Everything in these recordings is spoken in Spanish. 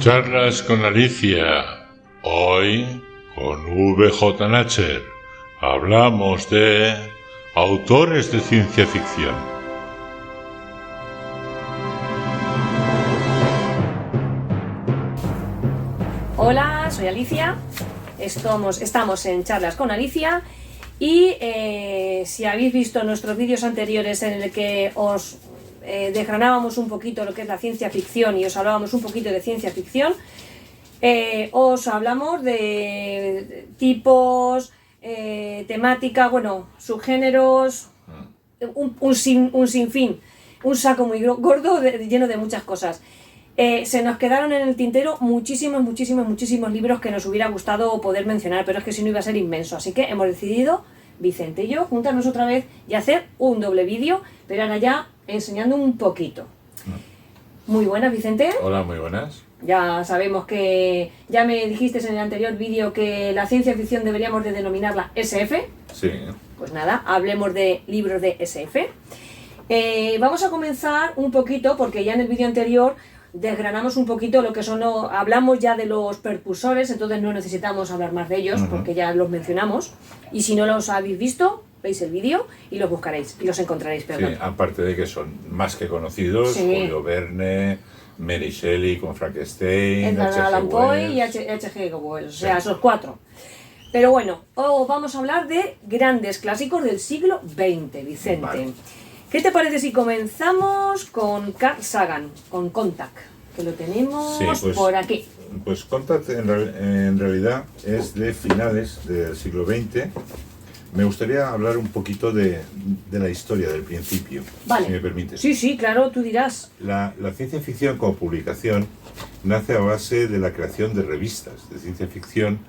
Charlas con Alicia. Hoy con VJ Natcher hablamos de autores de ciencia ficción. Hola, soy Alicia. Estamos en Charlas con Alicia y si habéis visto nuestros vídeos anteriores en el que os desgranábamos un poquito lo que es la ciencia ficción y os hablábamos un poquito de ciencia ficción, os hablamos de tipos, temática, bueno, subgéneros, un sinfín, un saco muy gordo lleno de muchas cosas. Se nos quedaron en el tintero muchísimos libros que nos hubiera gustado poder mencionar, pero es que si no iba a ser inmenso, así que hemos decidido, Vicente y yo, juntarnos otra vez y hacer un doble vídeo, pero ahora ya enseñando un poquito. Muy buenas, Vicente. Hola, muy buenas. Ya sabemos que ya me dijiste en el anterior vídeo que la ciencia ficción deberíamos de denominarla SF. Sí. Pues nada, hablemos de libros de SF. Vamos a comenzar un poquito, porque ya en el vídeo anterior desgranamos un poquito lo que son, hablamos ya de los percursores, entonces no necesitamos hablar más de ellos, porque ya los mencionamos. Y si no los habéis visto, veis el vídeo y los buscaréis, y los encontraréis, perdón. Sí, aparte de que son más que conocidos, Sí. Julio Verne, Mary Shelley con Frankenstein, Edgar Allan Poe y H.G. Wells, o sea, esos cuatro. Pero bueno, vamos a hablar de grandes clásicos del siglo XX, Vicente. Vale. ¿Qué te parece si comenzamos con Carl Sagan, con Contact, que lo tenemos por aquí? Pues Contact en realidad es de finales del siglo XX. Me gustaría hablar un poquito de la historia del principio, Vale. si me permites. Sí, claro, tú dirás. La ciencia ficción como publicación nace a base de la creación de revistas de ciencia ficción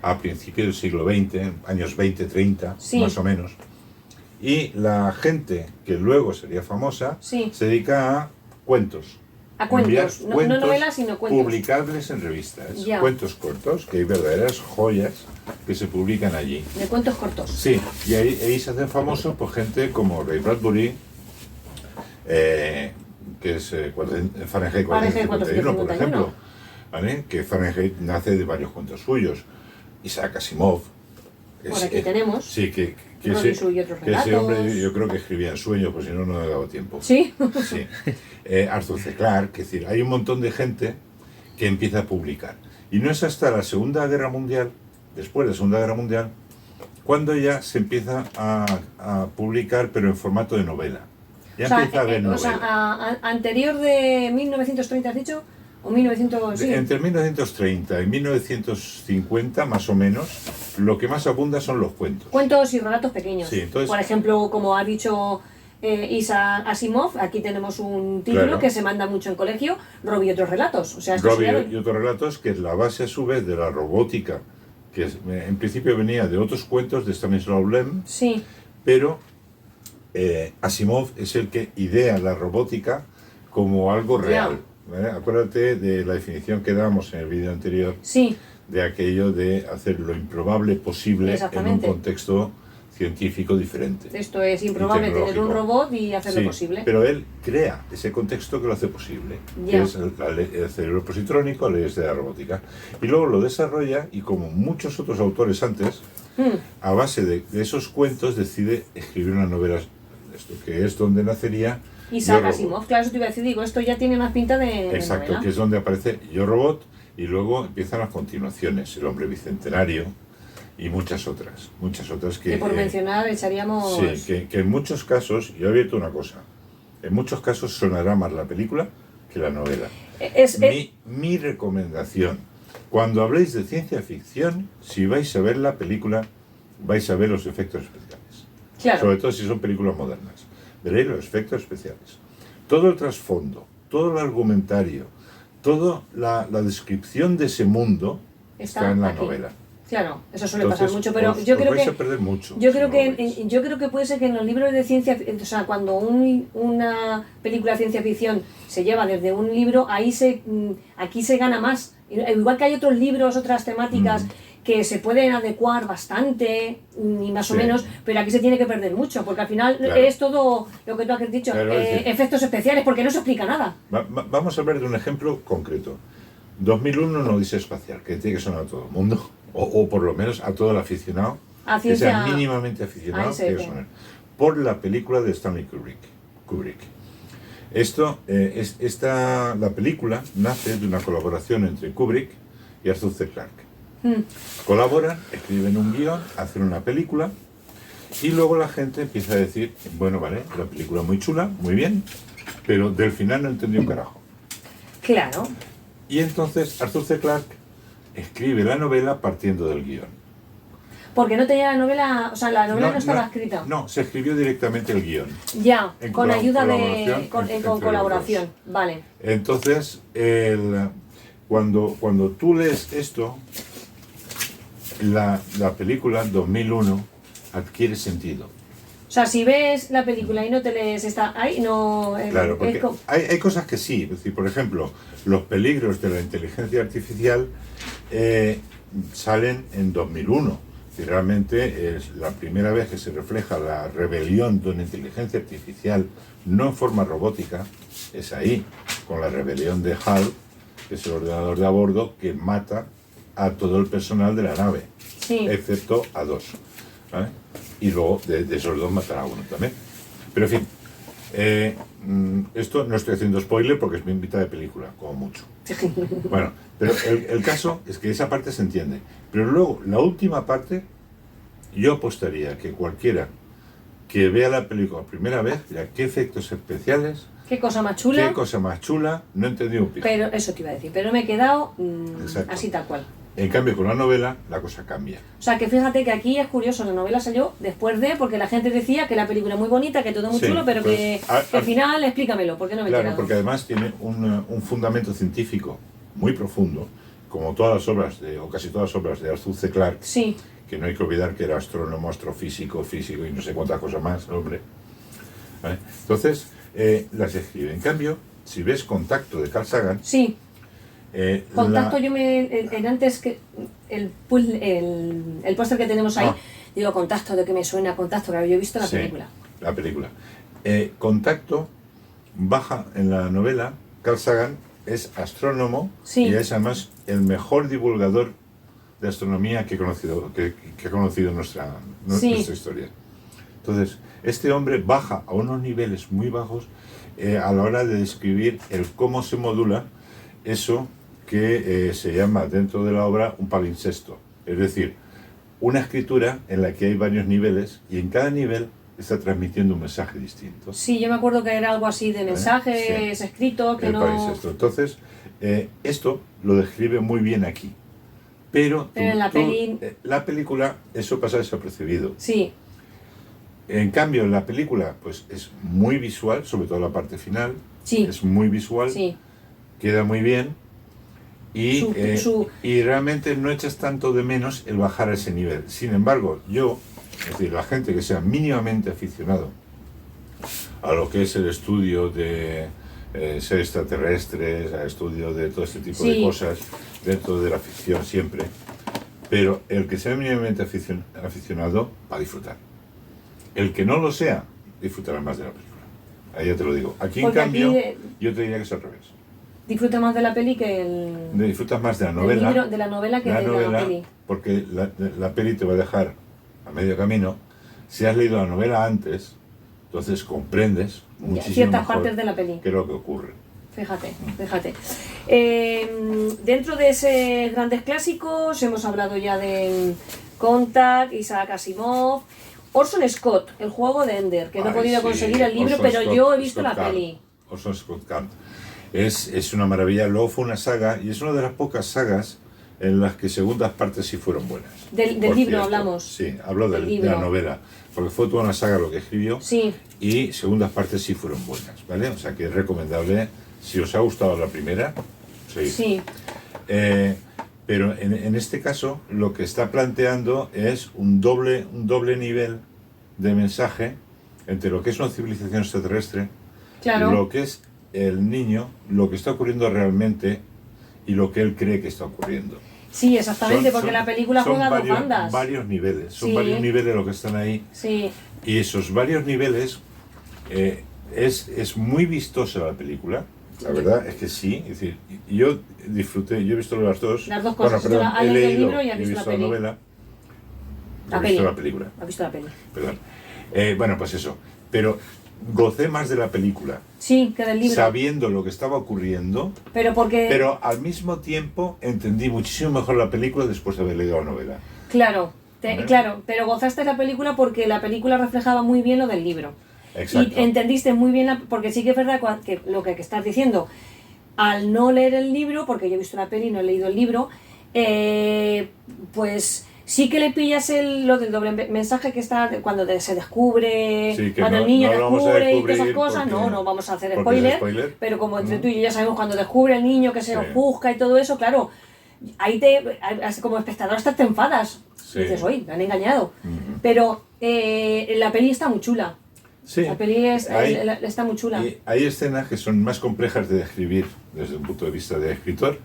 a principios del siglo XX, años 20, 30, Sí. más o menos. Y la gente que luego sería famosa Sí. se dedica a cuentos. A cuentos, Enviar no novelas, sino cuentos. Publicables en revistas. Ya. Cuentos cortos, que hay verdaderas joyas que se publican allí. De cuentos cortos. Sí, y ahí se hacen famosos por gente como Ray Bradbury, que es Fahrenheit 451, por ejemplo, ¿vale? Que Fahrenheit nace de varios cuentos suyos. Isaac Asimov. Por aquí tenemos. Sí, que Robinson y otros relatos. ese hombre yo creo que escribía en sueño, pues si no, no he dado tiempo. Sí. Sí. Arthur C. Clarke, es decir, hay un montón de gente que empieza a publicar. Y no es hasta la Segunda Guerra Mundial, después de la Segunda Guerra Mundial, cuando ya se empieza a publicar, pero en formato de novela. Ya empieza a haber novela. O sea, anterior de 1930, ¿has dicho? ¿O 1900? Sí. Entre 1930 y 1950, más o menos, lo que más abunda son los cuentos. Cuentos y relatos pequeños. Sí, entonces, por ejemplo, como ha dicho Isaac Asimov, aquí tenemos un título claro, que se manda mucho en colegio, Robbie y otros relatos. O sea, esto Robbie sería... y otros relatos, que es la base a su vez de la robótica, que en principio venía de otros cuentos de Stanislaw Lem, Sí. pero Asimov es el que idea la robótica como algo real. ¿Vale? Acuérdate de la definición que damos en el vídeo anterior, Sí. de aquello de hacer lo improbable posible en un contexto científico diferente. Esto es improbable, tener un robot y hacerlo posible. Pero él crea ese contexto que lo hace posible, que es el cerebro positrónico, leyes de la robótica. Y luego lo desarrolla y, como muchos otros autores antes, a base de esos cuentos decide escribir una novela, esto que es donde nacería Isaac Asimov, claro, eso te iba a decir, digo, esto ya tiene más pinta de Exacto, novela. que es donde aparece Yo Robot, y luego empiezan las continuaciones, El Hombre Bicentenario y muchas otras que por mencionar echaríamos... Sí, que en muchos casos, yo he abierto una cosa, en muchos casos sonará más la película que la novela. Mi recomendación, cuando habléis de ciencia ficción, si vais a ver la película, vais a ver los efectos especiales. Claro. Sobre todo si son películas modernas. Veréis los efectos especiales. Todo el trasfondo, todo el argumentario, toda la descripción de ese mundo está en la novela. Claro, eso suele Entonces, pasar mucho, pero os yo creo vais que a perder mucho. yo creo que puede ser que en los libros de ciencia, o sea, cuando una película de ciencia ficción se lleva desde un libro, aquí se gana más. Igual que hay otros libros, otras temáticas que se pueden adecuar bastante y más o menos, pero aquí se tiene que perder mucho, porque al final es todo lo que tú has dicho, efectos especiales, porque no se explica nada. Vamos a hablar de un ejemplo concreto. 2001, una odisea espacial, que tiene que sonar a todo el mundo, o por lo menos a todo el aficionado, A que sea ciencia- mínimamente aficionado, Ahí se tiene que ve. sonar. Por la película de Stanley Kubrick. Esto, la película nace de una colaboración entre Kubrick y Arthur C. Clarke. Colaboran, escriben un guión, hacen una película y luego la gente empieza a decir, bueno, vale, la película muy chula, muy bien, pero del final no entendió un carajo. Claro. Y entonces Arthur C. Clarke escribe la novela partiendo del guión. Porque no tenía la novela, o sea, la novela no estaba escrita. No, se escribió directamente el guión. Ya, En con ayuda de. colaboración Con entre los colaboración, vale. Entonces, cuando tú lees esto, la película 2001 adquiere sentido. O sea, si ves la película y no te lees esta. Ahí no. Claro, es porque como- hay cosas que sí. Es decir, por ejemplo, los peligros de la inteligencia artificial salen en 2001. Y realmente es la primera vez que se refleja la rebelión de una inteligencia artificial, no en forma robótica, es ahí, con la rebelión de HAL, que es el ordenador de a bordo, que mata a todo el personal de la nave, Sí. excepto a 2. ¿Vale? Y luego de esos 2 matará a uno también. Pero en fin, esto no estoy haciendo spoiler porque es mi mitad de película, como mucho. Bueno, pero el caso es que esa parte se entiende. Pero luego, la última parte, yo apostaría que cualquiera que vea la película por primera vez, dirá qué efectos especiales, Qué cosa más chula. qué cosa más chula, no he entendido un pico. Pero eso te iba a decir. Pero me he quedado Exacto. así tal cual. En cambio, con la novela, la cosa cambia. O sea, que fíjate que aquí es curioso, la novela salió después de, porque la gente decía que la película es muy bonita, que todo muy Sí, chulo, pero pues, que a- al final, explícamelo, porque no me he Claro, enterado. porque además tiene un fundamento científico muy profundo, como todas las obras, o casi todas las obras de Arthur C. Clarke, Sí, que no hay que olvidar que era astrónomo, astrofísico, físico y no sé cuántas cosas más, hombre. ¿Vale? Entonces, las escribe. En cambio, si ves Contacto de Carl Sagan, sí. Contacto, la- yo en antes que el póster que tenemos ahí, Ah. digo contacto, de que me suena contacto, claro, yo he visto la Sí, película. la película. Contacto baja en la novela, Carl Sagan es astrónomo Sí. y es además el mejor divulgador de astronomía que ha conocido nuestra Sí. historia. Entonces, este hombre baja a unos niveles muy bajos a la hora de describir el cómo se modula eso que se llama dentro de la obra un palincesto. Es decir, una escritura en la que hay varios niveles y en cada nivel está transmitiendo un mensaje distinto. Sí, yo me acuerdo que era algo así de mensajes Sí. escritos, que El no... palincesto. Entonces, esto lo describe muy bien aquí. Pero En la la película, eso pasa desapercibido. Sí, En cambio, en la película, pues es muy visual, sobre todo la parte final. Sí. Es muy visual, sí. queda muy bien. Y, Su- y realmente no echas tanto de menos el bajar a ese nivel. Sin embargo, es decir, la gente que sea mínimamente aficionado a lo que es el estudio de ser extraterrestres, al estudio de todo este tipo de Sí. cosas, dentro de la ficción siempre, pero el que sea mínimamente aficionado va a disfrutar. El que no lo sea, disfrutará más de la película. Ahí ya te lo digo. Aquí, en Porque cambio, aquí, yo te diría que es al revés. disfruta más de la peli que el... Disfrutas más de la del novela. libro, de la novela que la de novela, la peli. porque la peli te va a dejar a medio camino. Si has leído la novela antes, entonces comprendes muchísimo Ciertas mejor partes de la peli. qué es lo que ocurre. Fíjate, fíjate. Dentro de esos grandes clásicos hemos hablado ya de Contact, Isaac Asimov, Orson Scott, El juego de Ender, que no he Ay, podido sí, conseguir el libro, Orson pero Scott- yo he visto Scott la Card. peli. Orson Scott Card. Es una maravilla. Luego fue una saga, y es una de las pocas sagas en las que segundas partes sí fueron buenas. Del Por libro cierto. hablamos. Sí, hablo Del de libro. la novela, porque fue toda una saga lo que escribió. Sí, Y segundas partes sí fueron buenas, ¿vale? O sea que es recomendable, si os ha gustado la primera, seguid. sí, Pero en este caso lo que está planteando es un doble nivel de mensaje entre lo que es una civilización extraterrestre, claro. lo que es el niño, lo que está ocurriendo realmente y lo que él cree que está ocurriendo. Sí, exactamente, porque Son- la película son juega a dos varios, bandas. varios niveles, son Sí. varios niveles lo que están ahí. Sí, Y esos varios niveles es muy vistosa la película, La verdad es que sí. Es decir, yo disfruté, yo he visto las dos. Las dos cosas. Bueno, perdón, Has he leído el leído libro y has y he visto visto la la peli. novela. La He visto peli. la película. ¿Has visto la peli? Perdón. Bueno, pues eso. Pero gocé más de la película, Sí, que del libro. sabiendo lo que estaba ocurriendo, Pero porque... pero al mismo tiempo entendí muchísimo mejor la película después de haber leído la novela. Claro, ¿Vale? claro, pero gozaste la película porque la película reflejaba muy bien lo del libro. Exacto. Y entendiste muy bien, porque sí que es verdad que lo que estás diciendo, al no leer el libro, porque yo he visto la peli y no he leído el libro, pues sí que le pillas lo del doble mensaje que está cuando se descubre, Sí, que cuando no- el niño no lo vamos a descubre y todas esas descubrir cosas, porque- no vamos a hacer porque es spoiler, spoiler. pero como entre Mm. tú y yo ya sabemos cuando descubre el niño que se Sí. ofusca y todo eso, claro, ahí como espectador hasta te enfadas. Sí. Y dices, oye, me han engañado. Ujú. Pero la peli está muy chula. Sí. La peli Hay- está muy chula. y hay escenas que son más complejas de describir desde un punto de vista de escritor.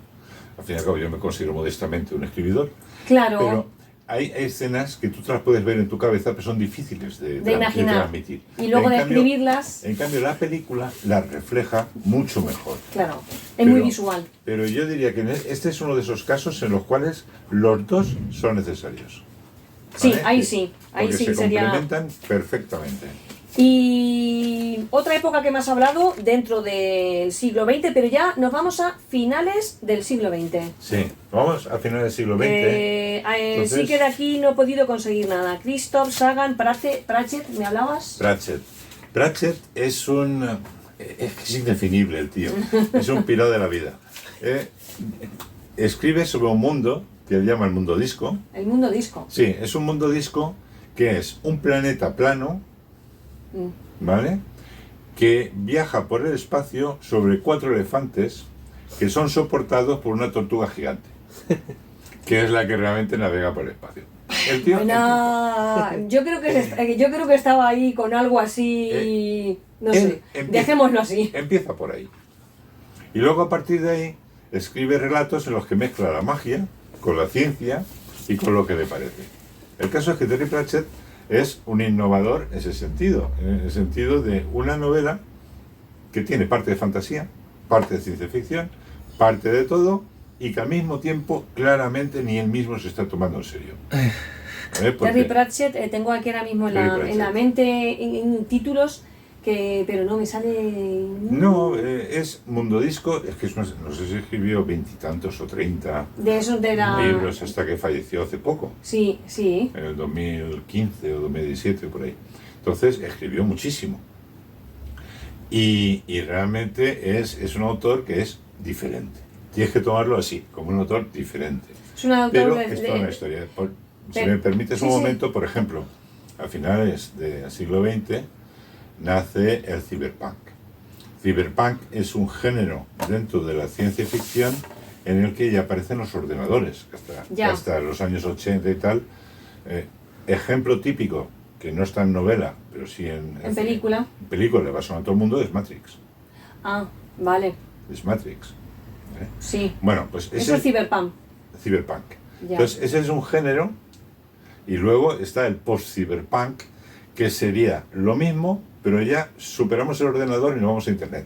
Al fin y al cabo, yo me considero modestamente un escribidor. Claro, Pero hay escenas que tú te las puedes ver en tu cabeza, pero son difíciles de imaginar. transmitir. Y luego En de cambio- escribirlas, En cambio, la película las refleja mucho mejor. claro, es muy Pero- visual. Pero yo diría que este es uno de esos casos en los cuales los dos son necesarios. Sí, ¿Vale? ahí sí, ahí Porque sí se sería... complementan perfectamente. Y otra época que me has hablado dentro del siglo XX, pero ya nos vamos a finales del siglo XX. Sí, vamos a finales del siglo XX. Sí Entonces- que de aquí no he podido conseguir nada. Christoph, Sagan, Pratchett, ¿me hablabas? Pratchett. Pratchett es es indefinible el tío. Es un pirado de la vida. Escribe sobre un mundo que él llama el mundo disco. El mundo disco. Sí, es un mundo disco que es un planeta plano, Mm. ¿vale? Que viaja por el espacio sobre 4 elefantes que son soportados por una tortuga gigante, que es la que realmente navega por el espacio. El tío, Buena. Yo creo que estaba ahí con algo así, no sé, dejémoslo así. empieza por ahí. Y luego a partir de ahí escribe relatos en los que mezcla la magia con la ciencia y con lo que le parece. El caso es que Terry Pratchett es un innovador en el sentido de una novela que tiene parte de fantasía, parte de ciencia ficción, parte de todo, y que al mismo tiempo claramente ni él mismo se está tomando en serio. ¿Vale? Porque- Terry Pratchett, tengo aquí ahora mismo Terry en la Pratchett. mente en títulos, pero no me sale... No, es Mundo Disco, es que no sé si escribió 20 y tantos o 30 De esos de la... libros hasta que falleció hace poco, Sí, sí. en el 2015 o 2017 por ahí. Entonces escribió muchísimo. Y realmente es un autor que es diferente. Tienes que tomarlo así, como un autor diferente. Es un autor Pero de... es toda una historia. Si pero- me permites sí, un sí. momento, por ejemplo, a finales del siglo XX nace el cyberpunk. Cyberpunk es un género dentro de la ciencia ficción en el que ya aparecen los ordenadores, Ya. hasta los años 80 y tal. Ejemplo típico, que no está en novela, pero sí En película. en película, le va a sonar a todo el mundo, es Matrix. Ah, vale. Es Matrix. Sí. Bueno, pues Eso ese es Cyberpunk. cyberpunk. Ya. Entonces, ese es un género, y luego está el post-cyberpunk, que sería lo mismo, pero ya superamos el ordenador y no vamos a internet.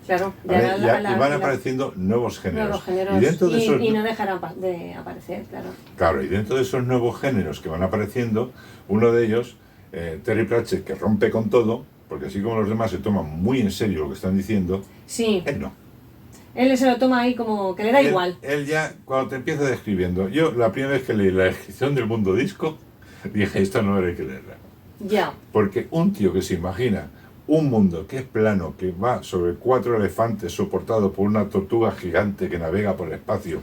Claro. ¿Vale? Ya Y van apareciendo nuevos géneros. nuevos géneros. Y dentro de esos, y no dejarán de aparecer, claro. claro, y dentro de esos nuevos géneros que van apareciendo, uno de ellos, Terry Pratchett, que rompe con todo, porque así como los demás se toman muy en serio lo que están diciendo, Sí. él no. Él se lo toma ahí como que le da igual. Él ya, cuando te empieza describiendo, yo la primera vez que leí la descripción del mundo disco, dije, esta no hay que leerla. Ya. Porque un tío que se imagina un mundo que es plano, que va sobre 4 elefantes soportado por una tortuga gigante que navega por el espacio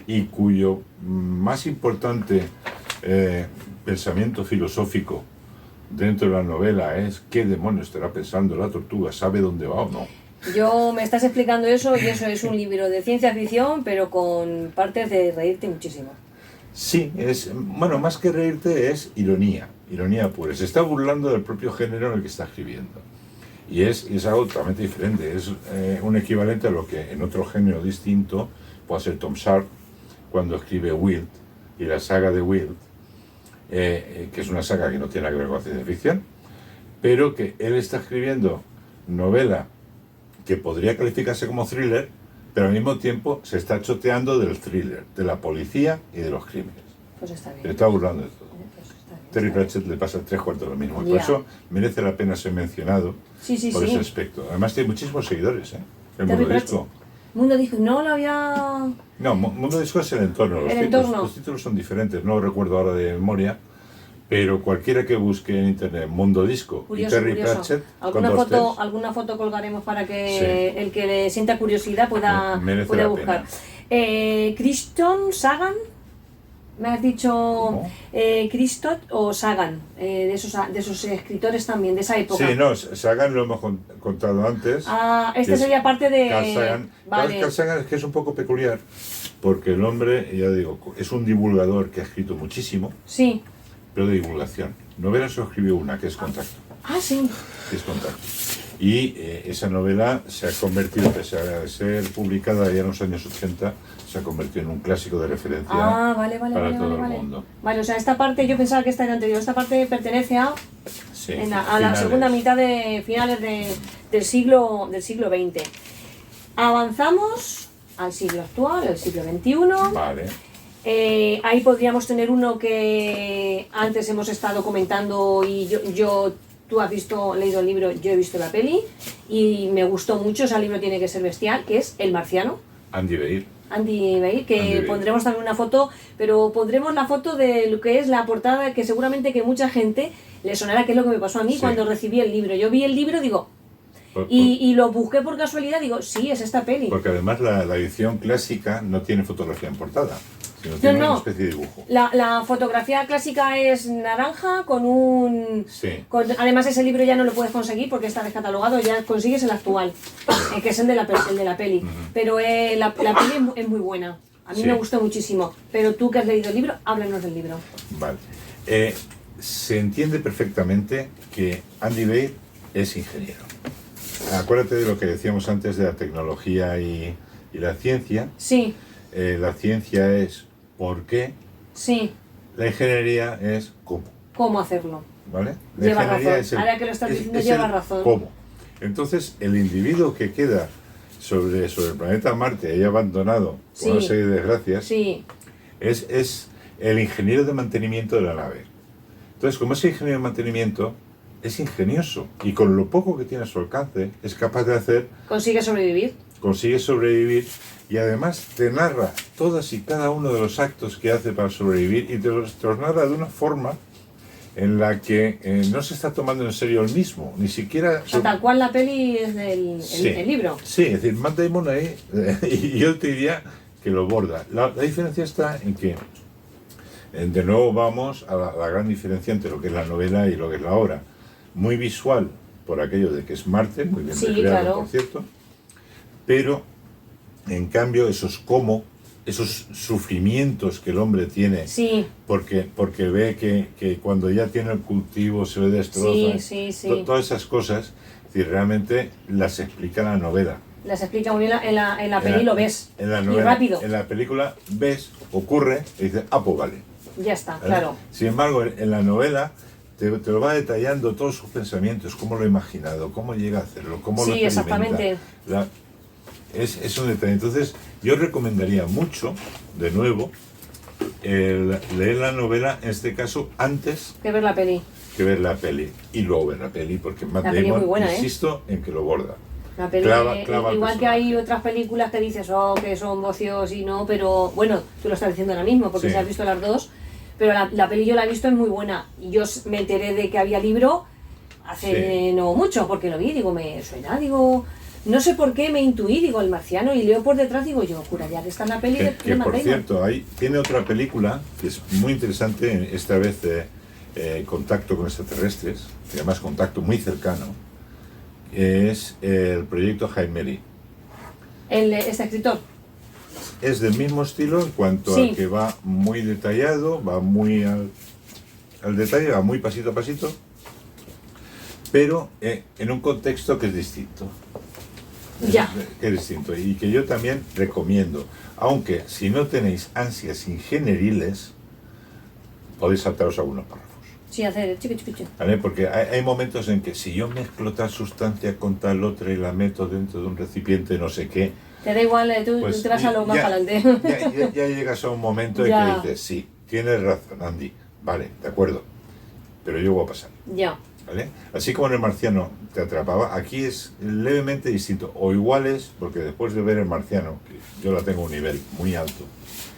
y cuyo más importante pensamiento filosófico dentro de la novela es ¿qué demonios estará pensando la tortuga? ¿Sabe dónde va o no? Yo me estás explicando eso y eso es un libro de ciencia ficción, pero con partes de reírte muchísimo. Sí, bueno, más que reírte es ironía pura. Se está burlando del propio género en el que está escribiendo. Y es algo totalmente diferente. Es un equivalente a lo que en otro género distinto puede ser Tom Sharp cuando escribe Wild y la saga de Wild, que es una saga que no tiene nada que ver con la ciencia ficción, pero que él está escribiendo novela que podría calificarse como thriller, pero al mismo tiempo se está choteando del thriller, de la policía y de los crímenes. Pues está bien. Se está burlando de todo. Pues está bien, Terry está bien. Pratchett le pasa 3/4 lo mismo. Y Ya. por eso merece la pena ser mencionado Sí, sí, por sí. ese aspecto. Además tiene muchísimos seguidores, ¿eh? El Terry Mundo Disco. Mundo dijo, no lo había... No, Mundo Disco es el entorno. Los títulos son diferentes. No lo recuerdo ahora de memoria. Pero cualquiera que busque en internet Mundo Disco Curioso, y Terry curioso. Pratchett, Alguna foto colgaremos para que el que le sienta curiosidad pueda merece la buscar. pena. Christon Sagan, me has dicho ¿Cómo? Christot o Sagan, de esos escritores también, de esa época. Sí, no, Sagan lo hemos contado antes. Ah, que este es sería parte de... Carl Sagan. Vale. Carl Sagan es que es un poco peculiar, porque el hombre, ya digo, es un divulgador que ha escrito muchísimo, Sí. pero de divulgación. Novela solo escribió una, que es Contacto. Ah, sí. Que es Contacto. Y esa novela se ha convertido, pese a ser publicada ya en los años 80, se ha convertido en un clásico de referencia Vale, para todo el mundo. Vale, o sea, esta parte, yo pensaba que esta era anterior, esta parte pertenece a Sí, a la finales. segunda mitad de finales del siglo XX. Avanzamos al siglo actual, el siglo XXI. Vale. Ahí podríamos tener uno que antes hemos estado comentando y tú has leído el libro, yo he visto la peli y me gustó mucho, ese libro tiene que ser bestial, que es El Marciano. Andy Weir. Andy Weir, que Andy Weir. pondremos también una foto, pero pondremos la foto de lo que es la portada, que seguramente que mucha gente le sonará, que es lo que me pasó a mí Sí. cuando recibí el libro. Yo vi el libro, digo, y lo busqué por casualidad, digo, sí, es esta peli. Porque además la edición clásica no tiene fotografía en portada, sino tiene una especie de dibujo. La fotografía clásica es naranja con un... Sí. Además ese libro ya no lo puedes conseguir porque está descatalogado, ya consigues el actual, que es el de la peli. Pero la peli es muy buena, a mí Sí. me gustó muchísimo. Pero tú que has leído el libro, háblanos del libro. Vale. Se entiende perfectamente que Andy Weir es ingeniero. Acuérdate de lo que decíamos antes de la tecnología y la ciencia. Sí, La ciencia es por qué, sí, la ingeniería es cómo. cómo hacerlo. ¿Vale? La Llevas ingeniería razón. es el- Ahora que lo estás diciendo, es llevas el razón. ¿Cómo? Entonces, el individuo que queda sobre el planeta Marte, ahí abandonado por Sí. una serie de desgracias, Sí, es el ingeniero de mantenimiento de la nave. Entonces, como ese ingeniero de mantenimiento es ingenioso y con lo poco que tiene a su alcance es capaz de hacer, consigue sobrevivir. consigue sobrevivir y además te narra todas y cada uno de los actos que hace para sobrevivir y te los narra de una forma en la que no se está tomando en serio el mismo, ni siquiera... O sea, tal cual la peli es Sí. el libro. Sí, es decir, Matt Damon ahí, y yo te diría que lo borda. La diferencia está en que, de nuevo vamos a la gran diferencia entre lo que es la novela y lo que es la obra. Muy visual, por aquello de que es Marte, muy bien Sí, recreado, claro. por cierto, pero en cambio esos sufrimientos que el hombre tiene, Sí, porque ve que cuando ya tiene el cultivo se le destroza, sí. todas esas cosas, es decir, realmente las explica la novela. las explica muy bien en la peli, lo ves. En la y novela, rápido. en la película ves, ocurre, y dices, ah, pues vale. Ya está, ¿Vale? claro. Sin embargo, en la novela te lo va detallando todos sus pensamientos, cómo lo ha imaginado, cómo llega a hacerlo, cómo lo Sí, experimenta. exactamente. Es un detalle. Entonces, yo recomendaría mucho, de nuevo, leer la novela, en este caso, antes Que ver la peli. que ver la peli. Y luego ver la peli, porque Matt La peli es Damon, muy buena, ¿eh? insisto, en que lo borda. La peli, Clava al igual que personaje. hay otras películas que dices, que son vocios y no, pero bueno, tú lo estás diciendo ahora mismo, porque Sí. si has visto las dos, pero la peli yo la he visto, es muy buena. Y yo me enteré de que había libro hace Sí. no mucho, porque lo vi, digo, me suena, digo, no sé por qué me intuí, digo, El Marciano, y leo por detrás, digo yo, juraría que está en la peli de Que Matt por Damon. cierto, tiene otra película que es muy interesante, esta vez Contacto con extraterrestres, y además contacto muy cercano, es el proyecto Jaimeri. Este escritor. Es del mismo estilo en cuanto Sí. a que va muy detallado, va muy al detalle, va muy pasito a pasito, pero en un contexto que es distinto. Ya. Que es distinto y que yo también recomiendo. Aunque si no tenéis ansias ingenieriles, podéis saltaros algunos párrafos. Sí, hacer chiqui, chiqui, chiqui. ¿Vale? Porque hay momentos en que si yo mezclo tal sustancia con tal otra y la meto dentro de un recipiente no sé qué, Te da igual, tú pues te vas a lo más ya, para adelante. ya llegas a un momento en Ya. que dices, sí, tienes razón, Andy, vale, de acuerdo, pero yo voy a pasar. Ya. ¿Vale? Así como en El Marciano te atrapaba, aquí es levemente distinto, o iguales, porque después de ver El Marciano, que yo la tengo a un nivel muy alto,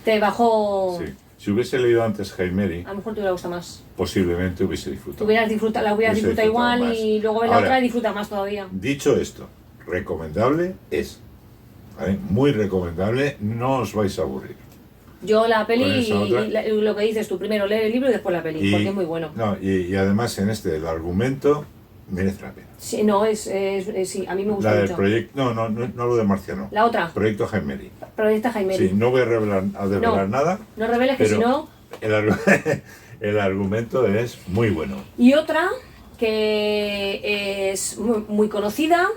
Te bajó... sí, si hubiese leído antes Jaimeri, A lo mejor te hubiera gustado más. posiblemente hubiese Tú disfrutado. hubieras disfrutado, la hubieras Hubiese disfrutado igual disfrutado y más. luego ves la Ahora, otra y disfruta más todavía. Dicho esto, recomendable es, ¿vale? Muy recomendable, no os vais a aburrir. Yo la peli Con esa otra. y lo que dices tú, primero leer el libro y después la peli, porque es muy bueno. No, y además en este, el argumento merece la pena. Sí, no, sí, a mí me gusta La del mucho. proyecto, no lo de Marciano. La otra, Proyecto Jaimeri. Proyecto Jaime. Sí, no voy a develar nada, No reveles que pero- si no... el argumento es muy bueno. Y otra que es muy conocida,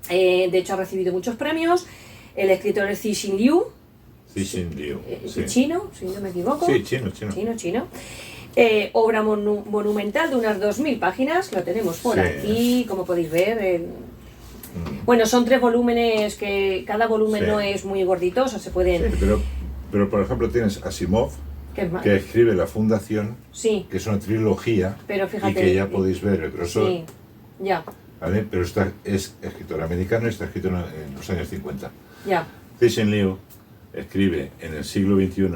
de hecho ha recibido muchos premios, el escritor es Cixin Liu, Cixin Liu. Sí. chino, si no me equivoco. Sí, chino. Chino. Obra monumental de unas 2000 páginas, lo tenemos por Sí. aquí, como podéis ver. Mm. Bueno, son 3 volúmenes que cada volumen Sí. no es muy gordito, o sea, se pueden... Sí, pero por ejemplo tienes Asimov, ¿Qué es más? que escribe La Fundación, Sí, que es una trilogía, pero y fíjate... que ya podéis ver el grosor, Sí, ya, ¿vale? Pero es escritor americano y está escrito en los años 50. ya. Cixin Liu escribe en el siglo XXI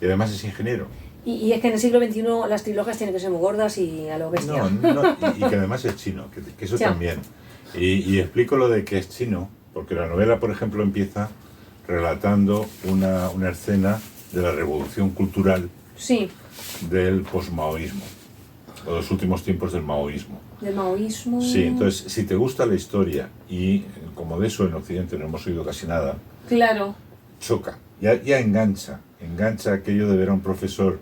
y además es ingeniero. Y es que en el siglo XXI las trilogías tienen que ser muy gordas y a lo bestia. No, y que además es chino, que eso Ya. también. Y explico lo de que es chino, porque la novela, por ejemplo, empieza relatando una escena de la revolución cultural Sí, del posmaoísmo, o los últimos tiempos del maoísmo. del maoísmo... Sí, entonces, si te gusta la historia, y como de eso en Occidente no hemos oído casi nada, Claro, choca, ya engancha aquello de ver a un profesor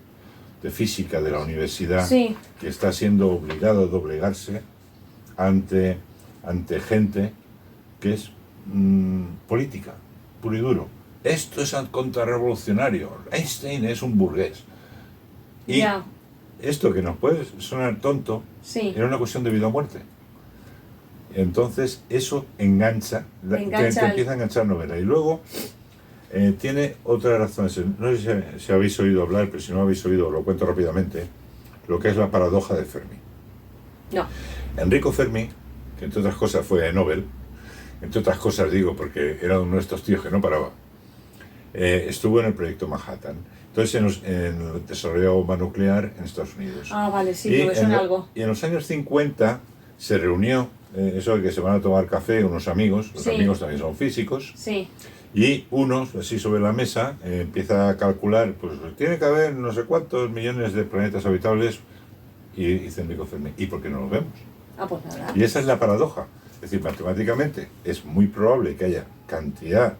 de física de la universidad sí, que está siendo obligado a doblegarse ante gente que es política, puro y duro. Esto es contrarrevolucionario. Einstein es un burgués. Y ya, esto que nos puede sonar tonto, sí. era una cuestión de vida o muerte. Entonces eso engancha, Engancha te empieza a enganchar novela. Y luego tiene otra razón. No sé si habéis oído hablar, pero si no habéis oído, lo cuento rápidamente, lo que es la paradoja de Fermi. No, Enrico Fermi, que entre otras cosas fue de Nobel, entre otras cosas digo porque era uno de estos tíos que no paraba, estuvo en el proyecto Manhattan. Entonces en el desarrollo de bomba nuclear en Estados Unidos. ah, vale, sí, y, me suena algo. y en los años 50 se reunió, eso de que se van a tomar café unos amigos, los Sí. amigos también son físicos, Sí, y unos, así sobre la mesa, empieza a calcular, pues tiene que haber no sé cuántos millones de planetas habitables, y dice Enrico Fermi, ¿y por qué no los vemos? ah, pues nada. Y esa es la paradoja. Es decir, matemáticamente es muy probable que haya cantidad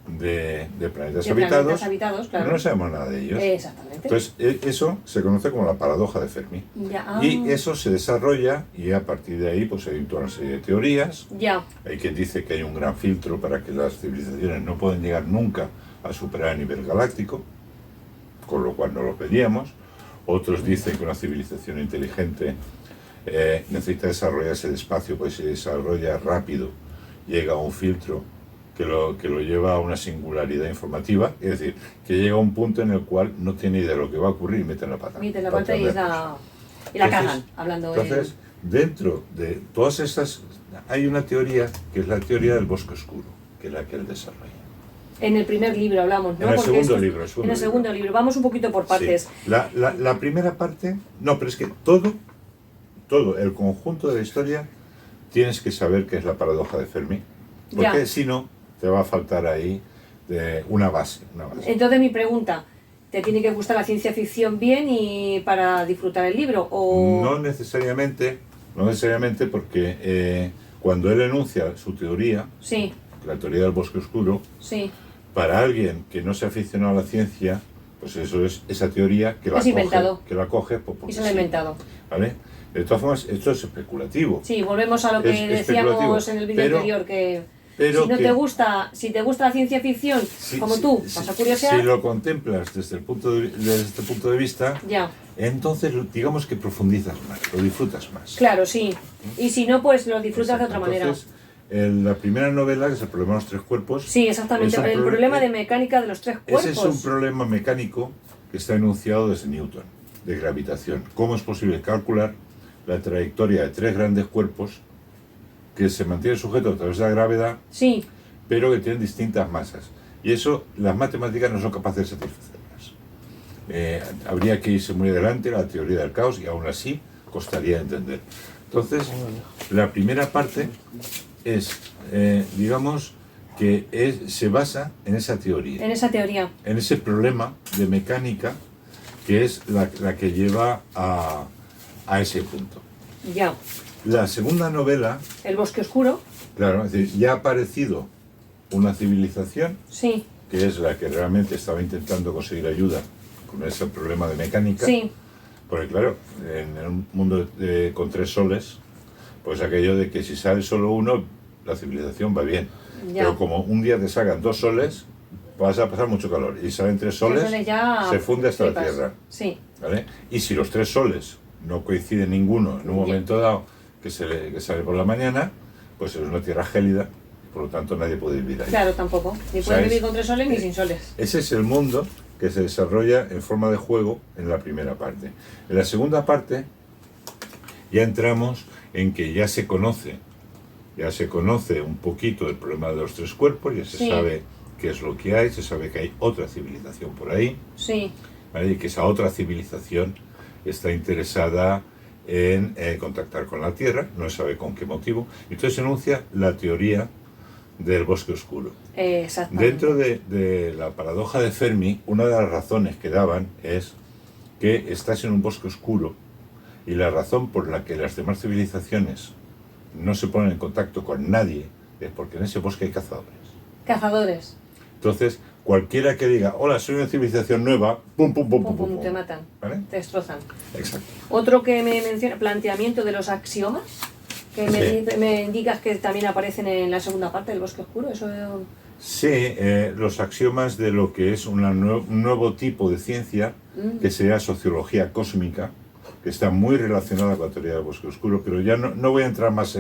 de planetas De habitados, planetas habitados, claro. pero no sabemos nada de ellos. Exactamente. Entonces, eso se conoce como la paradoja de Fermi. Ya, Y eso se desarrolla y a partir de ahí pues hay toda una serie de teorías. ya, Hay quien dice que hay un gran filtro para que las civilizaciones no pueden llegar nunca a superar el nivel galáctico, con lo cual no lo pedíamos. Otros dicen que una civilización inteligente necesita desarrollarse despacio, pues se desarrolla rápido, llega a un filtro que lo lleva a una singularidad informativa, es decir, que llega a un punto en el cual no tiene idea de lo que va a ocurrir y mete la pata. mete la para pata y entendernos. la Entonces- cagan, hablando Entonces, dentro de todas estas, hay una teoría que es la teoría del bosque oscuro, que es la que él desarrolla. en el primer libro hablamos, ¿no? En el Porque segundo esto- libro, En el segundo libro, vamos un poquito por partes. Sí. La primera parte, no, pero es que todo, el conjunto de la historia, tienes que saber qué es la paradoja de Fermi, porque Ya. si no, te va a faltar ahí una base. Entonces mi pregunta, ¿te tiene que gustar la ciencia ficción bien y para disfrutar el libro? O... No necesariamente porque cuando él enuncia su teoría, Sí, la teoría del bosque oscuro, sí, para alguien que no se aficionó a la ciencia, pues eso es esa teoría que la Es inventado. coge pues, porque y se lo he sí, inventado. ¿vale? De todas formas, esto es especulativo. Sí, volvemos a lo que Es decíamos especulativo, en el vídeo pero- anterior, que Pero si no que- si te gusta la ciencia ficción, si- como si- tú, si- vas a curiosear, Si lo contemplas desde este punto de vista, ya, entonces digamos que profundizas más, lo disfrutas más. Claro, sí. Y si no, pues lo disfrutas de Exacto. otra manera. Entonces, la primera novela, que es el problema de los tres cuerpos, Sí, exactamente. es un El problema de mecánica de los tres cuerpos. ese es un problema mecánico que está enunciado desde Newton, de gravitación. ¿Cómo es posible calcular la trayectoria de tres grandes cuerpos que se mantienen sujetos a través de la gravedad, Sí, pero que tienen distintas masas? Y eso las matemáticas no son capaces de satisfacerlas. Habría que irse muy adelante a la teoría del caos y aún así costaría entender. Entonces, la primera parte es, digamos, que se basa en esa teoría, en esa teoría. en ese problema de mecánica que es la que lleva a ese punto. Ya. La segunda novela, El bosque oscuro. claro, es decir, ya ha aparecido una civilización Sí, que es la que realmente estaba intentando conseguir ayuda con ese problema de mecánica, sí. porque claro, en un mundo con tres soles, pues aquello de que si sale solo uno, la civilización va bien. Ya. Pero como un día te sacan dos soles, vas a pasar mucho calor. Y salen tres soles, Ya se funde hasta flipas. la Tierra. Sí, ¿Vale? Y si los tres soles no coinciden ninguno en un momento dado que sale por la mañana, pues es una Tierra gélida, y por lo tanto nadie puede vivir ahí. claro, tampoco. Ni O sea, puedes vivir con 3 soles ni sin soles. Ese es el mundo que se desarrolla en forma de juego en la primera parte. En la segunda parte ya entramos en que ya se conoce un poquito el problema de los tres cuerpos, ya se Sí. sabe qué es lo que hay, se sabe que hay otra civilización por ahí, Sí, ¿vale? Y que esa otra civilización está interesada en contactar con la Tierra, no se sabe con qué motivo. Entonces se enuncia la teoría del bosque oscuro. exactamente. Dentro de la paradoja de Fermi, una de las razones que daban es que estás en un bosque oscuro y la razón por la que las demás civilizaciones no se ponen en contacto con nadie es porque en ese bosque hay cazadores. Cazadores. Entonces, cualquiera que diga, hola, soy una civilización nueva, pum, pum, pum, pum, Pum, pum, pum, te matan. ¿Vale? Te destrozan. Exacto. Otro que me menciona, planteamiento de los axiomas, que Sí. me indicas que también aparecen en la segunda parte del bosque oscuro. Eso Sí, los axiomas de lo que es un nuevo tipo de ciencia, que sería sociología cósmica, que está muy relacionada con la teoría del bosque oscuro, pero ya no voy a entrar más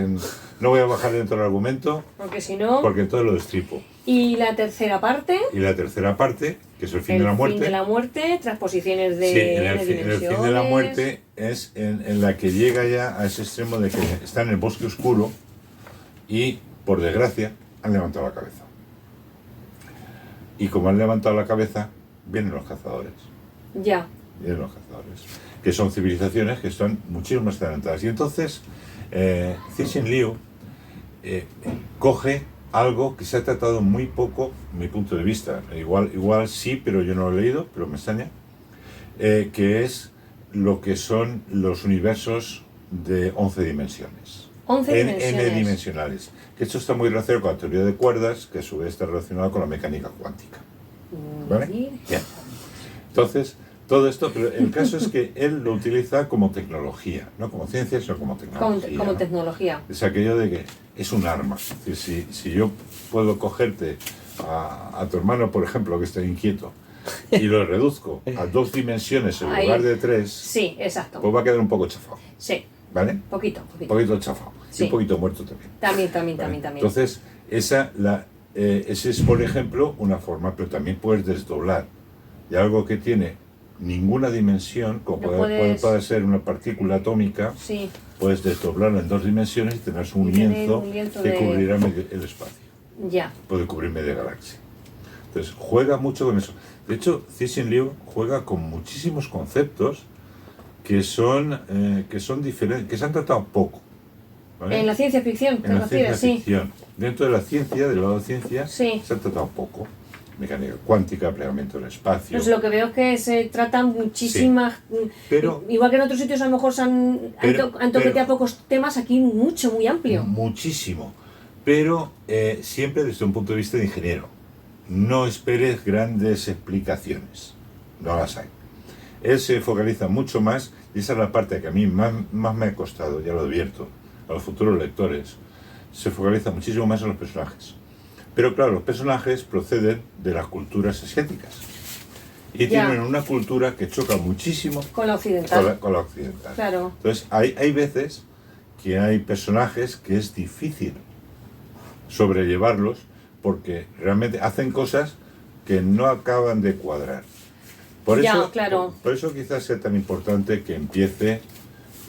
no voy a bajar dentro del argumento, porque si no. porque entonces lo destripo. Y la tercera parte, Y la tercera parte, que es el fin el de la muerte. fin de la muerte, transposiciones de Sí, en el dimensiones. fin de la muerte es en la que llega ya a ese extremo de que está en el bosque oscuro y, por desgracia, han levantado la cabeza. Y como han levantado la cabeza, vienen los cazadores. Ya, Vienen los cazadores, que son civilizaciones que están muchísimo más adelantadas. Y entonces, Cixin Liu coge algo que se ha tratado muy poco, en mi punto de vista. Igual sí, pero yo no lo he leído, pero me extraña. Que es lo que son los universos de 11 dimensiones. 11 dimensiones. N-dimensionales. Que esto está muy relacionado con la teoría de cuerdas, que a su vez está relacionado con la mecánica cuántica. ¿Vale? Virgen. Bien. Entonces, todo esto, pero el caso es que él lo utiliza como tecnología, no como ciencia, sino como tecnología. Como ¿no? tecnología. Es aquello de que es un arma. Es decir, si yo puedo cogerte a tu hermano, por ejemplo, que está inquieto, y lo reduzco a 2 dimensiones en Ahí. lugar de 3, Sí, exacto. pues va a quedar un poco chafado, Sí, ¿vale? poquito. Un poquito chafado. Y Sí. un poquito muerto también. También. ¿Vale? Entonces, ese es, por ejemplo, una forma, pero también puedes desdoblar. Y algo que tiene ninguna dimensión, como Lo puede ser una partícula atómica, Sí, puedes desdoblarla en 2 dimensiones y tener un Y tener lienzo un lienzo que de- cubrirá el espacio. ya. Puede cubrir media galaxia. Entonces, juega mucho con eso. De hecho, Cixin Liu juega con muchísimos conceptos que son diferentes, que se han tratado poco. ¿vale? En la ciencia ficción, ¿te En la refieres? ciencia Sí. ficción. Dentro de la ciencia, del lado de ciencia, Sí. se ha tratado poco. Mecánica cuántica, plegamiento del espacio. Pues lo que veo es que se tratan muchísimas. Pero- igual que en otros sitios a lo mejor han toqueteado pocos temas, aquí mucho, muy amplio. Muchísimo. Pero siempre desde un punto de vista de ingeniero. No esperes grandes explicaciones. No las hay. Él se focaliza mucho más, y esa es la parte que a mí más me ha costado, ya lo advierto, a los futuros lectores. Se focaliza muchísimo más en los personajes. Pero claro, los personajes proceden de las culturas asiáticas. Y Ya. tienen una cultura que choca muchísimo Con la occidental. con la occidental. Claro. Entonces, hay veces que hay personajes que es difícil sobrellevarlos porque realmente hacen cosas que no acaban de cuadrar. Por Ya, eso, claro. por eso quizás sea tan importante que empiece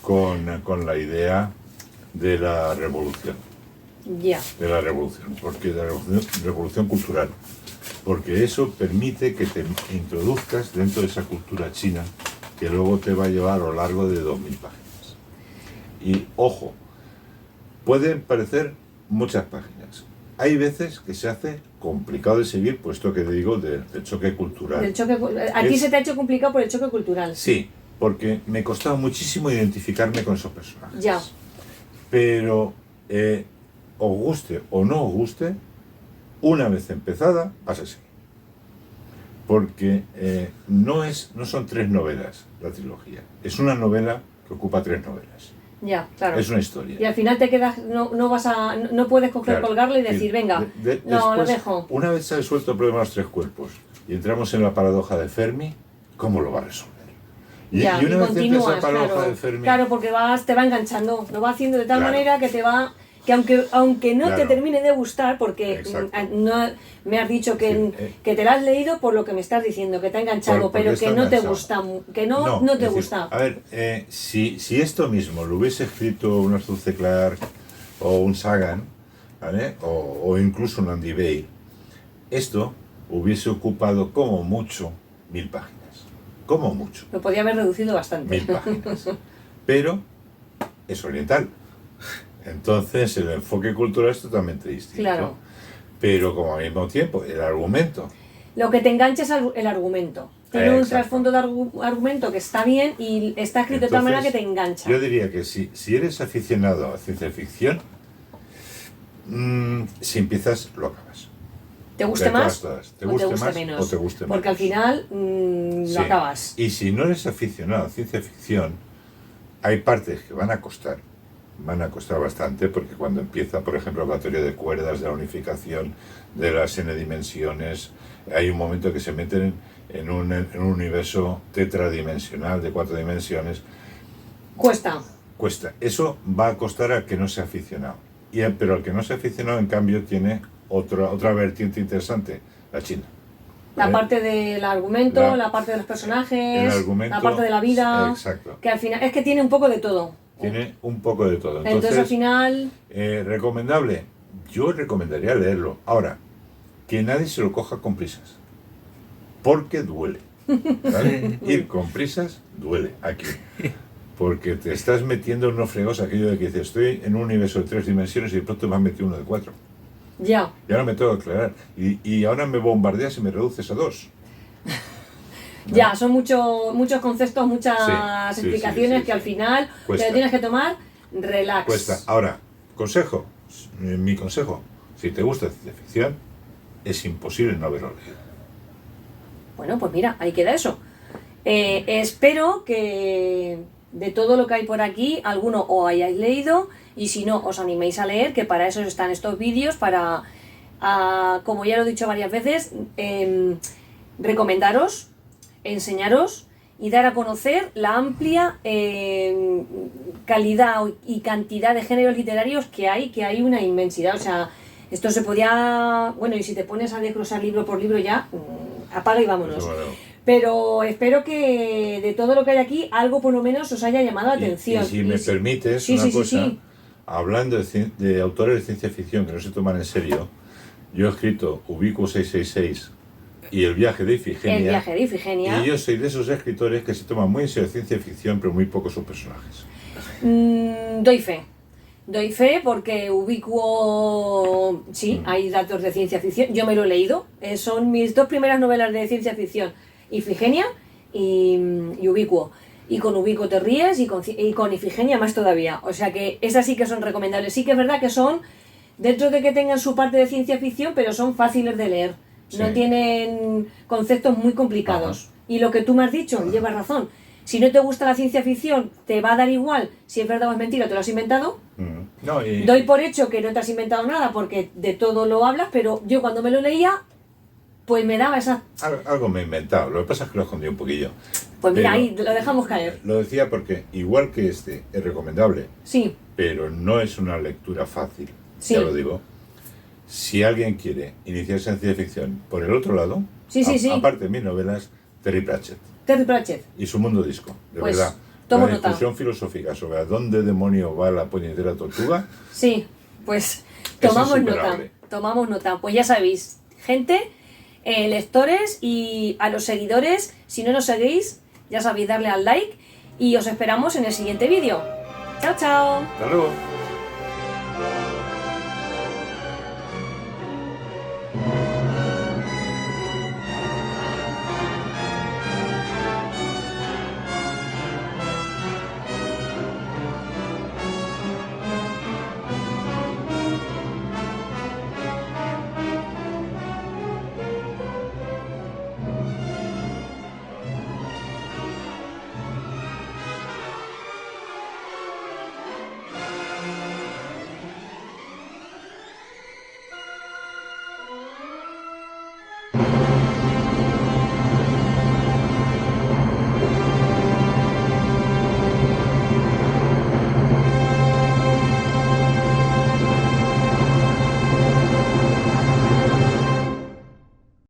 con la idea de la revolución. Ya. De la revolución, porque de la revolución cultural. Porque eso permite que te introduzcas dentro de esa cultura china que luego te va a llevar a lo largo de 2000 páginas. Y ojo, pueden parecer muchas páginas. Hay veces que se hace complicado de seguir, puesto que te digo del choque cultural. A ti Es- se te ha hecho complicado por el choque cultural. Sí, porque me costaba muchísimo identificarme con esos personajes. Ya. Pero os guste o no os guste, una vez empezada, vas a seguir. Porque no son 3 novelas la trilogía, es una novela que ocupa 3 novelas. Ya, claro. Es una historia. Y al final te quedas, no puedes coger, Claro. colgarlo y decir, venga, no, lo después, dejo. Una vez se ha resuelto el problema de los 3 cuerpos y entramos en la paradoja de Fermi, ¿cómo lo va a resolver? Ya, y una vez continúas, entras en la paradoja claro. de Fermi, Claro, porque te va enganchando, lo va haciendo de tal Claro. manera que te va... Que aunque no te Claro. termine de gustar, porque Exacto. no, me has dicho que, Sí, que te la has leído por lo que me estás diciendo, que te ha enganchado, porque pero está que no te enganchado. gusta, que no te es decir, gusta. A ver, si esto mismo lo hubiese escrito un Arthur C. Clarke o un Sagan, ¿vale? O incluso un Andy Weir, esto hubiese ocupado como mucho 1000 páginas. Como mucho, Lo podía haber reducido bastante. 1000 páginas. Pero es oriental. Entonces el enfoque cultural es totalmente distinto. Claro. Pero como al mismo tiempo, el argumento. Lo que te engancha es el argumento. Tiene un Exacto. trasfondo de argumento que está bien y está escrito de tal manera que te engancha. Yo diría que si eres aficionado a ciencia ficción, si empiezas, lo acabas. ¿Te guste De todas, más todas. ¿Te o guste te guste más menos? o te guste Porque al menos? final Sí. lo acabas. Y si no eres aficionado a ciencia ficción, hay partes que van a costar bastante, porque cuando empieza, por ejemplo, la teoría de cuerdas, de la unificación de las n dimensiones, hay un momento que se meten en un universo tetradimensional de 4 dimensiones. Cuesta. Cuesta. Eso va a costar al que no sea aficionado. Pero al que no sea aficionado, en cambio, tiene otra vertiente interesante, la China. La ¿Vale? parte del argumento, la parte de los El personajes, argumento, la parte de la vida. Exacto. Que al final es que tiene un poco de todo. Tiene un poco de todo. Entonces al final, ¿recomendable? Yo recomendaría leerlo. Ahora, que nadie se lo coja con prisas. Porque duele. ¿Vale? Ir con prisas duele aquí. Porque te estás metiendo en unos fregos, aquello de que dices, estoy en un universo de 3 dimensiones y de pronto me has metido uno de 4. ya. Y ahora me tengo que aclarar. Y ahora me bombardeas y me reduces a 2. Ya, son muchos conceptos, muchas Sí, explicaciones sí, que al final Cuesta. te lo tienes que tomar relax. Cuesta. Ahora, consejo. Mi consejo. Si te gusta ciencia ficción, es imposible no haberlo leído. Bueno, pues mira, ahí queda eso. Espero que de todo lo que hay por aquí, alguno o hayáis leído, y si no, os animéis a leer, que para eso están estos vídeos, para, como ya lo he dicho varias veces, recomendaros, enseñaros y dar a conocer la amplia calidad y cantidad de géneros literarios que hay una inmensidad. O sea, esto se podía... Bueno, y si te pones a desglosar libro por libro ya, apaga y vámonos. Eso, bueno. Pero espero que de todo lo que hay aquí, algo por lo menos os haya llamado la atención. Y si me permites sí, una sí, sí, cosa, sí. hablando de autores de ciencia ficción que no se toman en serio, yo he escrito Ubicuo 666 y El viaje de Ifigenia. El viaje de Ifigenia. Y yo soy de esos escritores que se toman muy en serio ciencia ficción, pero muy pocos sus personajes. Doy fe. Doy fe porque Ubicuo, sí, hay datos de ciencia ficción. Yo me lo he leído. Son mis 2 primeras novelas de ciencia ficción. Ifigenia y Ubicuo. Y con Ubicuo te ríes y con Ifigenia más todavía. O sea que esas sí que son recomendables. Sí que es verdad que son, dentro de que tengan su parte de ciencia ficción, pero son fáciles de leer. Sí. No tienen conceptos muy complicados. Ajá. Y lo que tú me has dicho, llevas razón. Si no te gusta la ciencia ficción, te va a dar igual si es verdad o es mentira, te lo has inventado. No, y, Doy por hecho que no te has inventado nada porque de todo lo hablas, pero yo cuando me lo leía, Pues me daba esa... Algo me he inventado, lo que pasa es que lo escondí un poquillo. Pues mira, Pero ahí lo dejamos caer. Lo decía porque, igual que este, es recomendable, Sí, pero no es una lectura fácil, Sí. ya lo digo. Si alguien quiere iniciarse en ciencia ficción por el otro lado, Sí. aparte de mis novelas, Terry Pratchett Terry Pratchett. y su mundo disco, de Pues, verdad. tomo La nota. discusión filosófica sobre a dónde demonio va la puñetera tortuga, Sí, pues Es tomamos nota. insuperable. Tomamos nota. Pues ya sabéis, gente, lectores y a los seguidores, si no nos seguís, ya sabéis darle al like y os esperamos en el siguiente vídeo. Chao, chao. hasta luego.